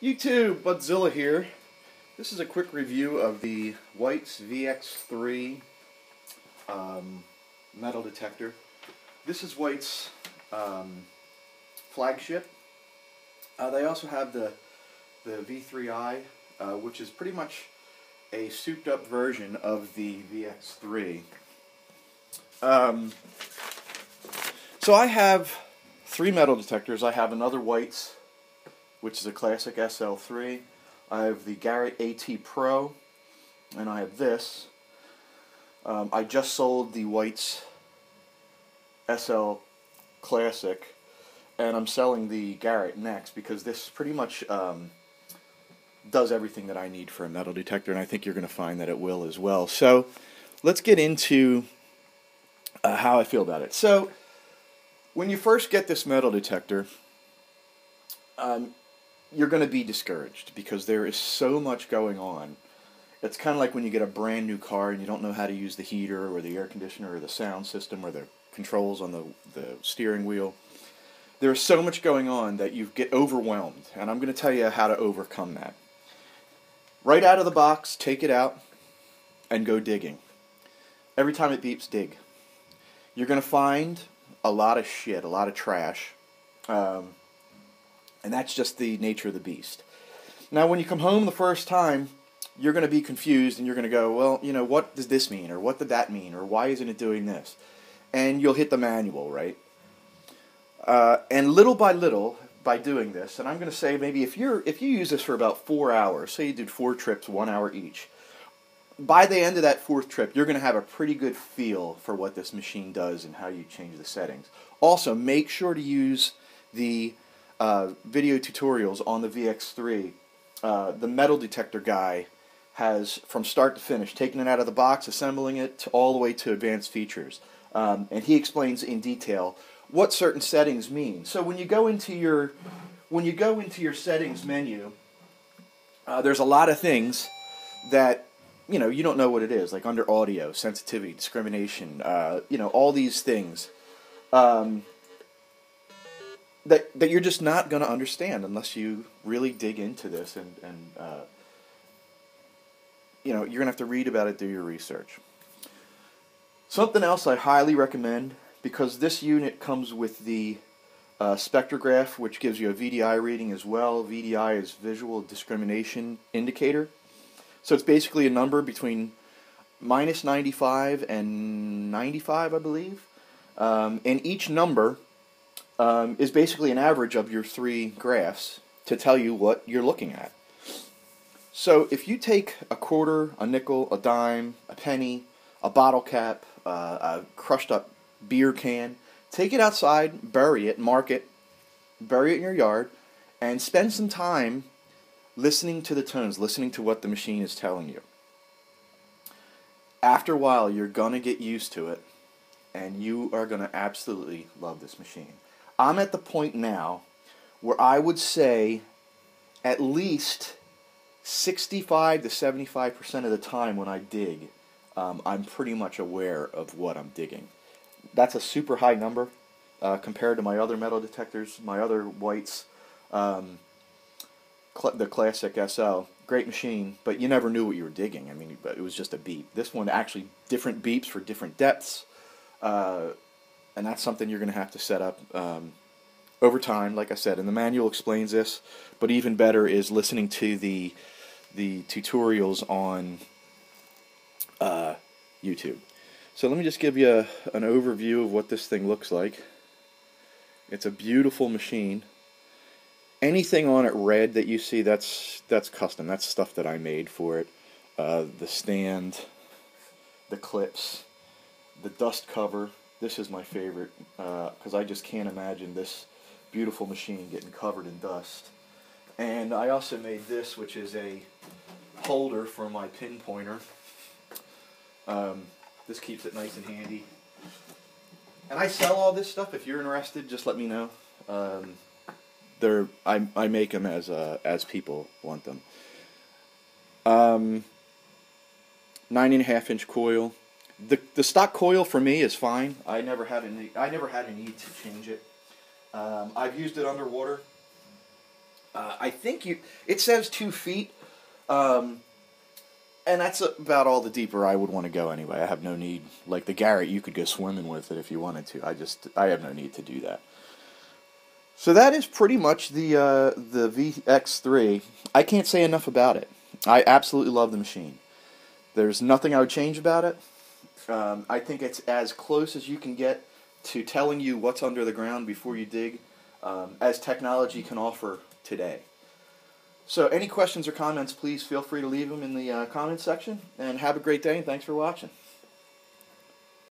YouTube, Budzilla here. This is a quick review of the Whites VX3 metal detector. This is White's flagship. They also have the V3i, which is pretty much a souped up version of the VX3. So I have three metal detectors. I have another White's, which is a classic SL3. I have the Garrett AT Pro, and I have this. I just sold the White's SL Classic, and I'm selling the Garrett next because this pretty much does everything that I need for a metal detector, and I think you're going to find that it will as well. So let's get into how I feel about it. So when you first get this metal detector, you're going to be discouraged because there is so much going on. It's kind of like when you get a brand new car and you don't know how to use the heater or the air conditioner or the sound system or the controls on the steering wheel. There's so much going on that you get overwhelmed, and I'm going to tell you how to overcome that. Right out of the box, take it out and go digging. Every time it beeps, dig. You're going to find a lot of shit, a lot of trash. And that's just the nature of the beast. Now, when you come home the first time, you're going to be confused, and you're going to go, well, you know, what does this mean? Or what did that mean? Or why isn't it doing this? And you'll hit the manual, right? And little by little, by doing this, and I'm going to say maybe if you use this for about 4 hours, say you did 4 trips, 1 hour each, by the end of that 4th trip, you're going to have a pretty good feel for what this machine does and how you change the settings. Also, make sure to use the video tutorials on the VX3. The metal detector guy has, from start to finish, taken it out of the box, assembling it, all the way to advanced features. And he explains in detail what certain settings mean. So when you go into your settings menu, there's a lot of things that you don't know what it is, like under audio, sensitivity, discrimination, all these things. That you're just not going to understand unless you really dig into this, and you're going to have to read about it, do your research. Something else I highly recommend, because this unit comes with the spectrograph, which gives you a VDI reading as well. VDI is Visual Discrimination Indicator. So it's basically a number between minus 95 and 95, I believe. And each number is basically an average of your 3 graphs to tell you what you're looking at. So if you take a quarter, a nickel, a dime, a penny, a bottle cap, a crushed up beer can, take it outside, bury it, mark it, bury it in your yard, and spend some time listening to the tones, listening to what the machine is telling you. After a while, you're going to get used to it, and you are going to absolutely love this machine. I'm at the point now where I would say at least 65 to 75% of the time when I dig, I'm pretty much aware of what I'm digging. That's a super high number compared to my other metal detectors, my other Whites, the Classic SL. Great machine, but you never knew what you were digging. I mean, it was just a beep. This one actually different beeps for different depths. And that's something you're going to have to set up over time, like I said. And the manual explains this, but even better is listening to the tutorials on YouTube. So let me just give you an overview of what this thing looks like. It's a beautiful machine. Anything on it red that you see, that's custom. That's stuff that I made for it. The stand, the clips, the dust cover. This is my favorite because I just can't imagine this beautiful machine getting covered in dust. And I also made this, which is a holder for my pin pointer. This keeps it nice and handy. And I sell all this stuff. If you're interested, just let me know. I make them as people want them. 9.5 inch coil. The stock coil for me is fine. I never had a need to change it. I've used it underwater. I think it says 2 feet, and that's about all the deeper I would want to go anyway. I have no need, like the Garrett, you could go swimming with it if you wanted to. I have no need to do that. So that is pretty much the VX3. I can't say enough about it. I absolutely love the machine. There's nothing I would change about it. I think it's as close as you can get to telling you what's under the ground before you dig, as technology can offer today. So any questions or comments, please feel free to leave them in the comments section, and have a great day, and thanks for watching.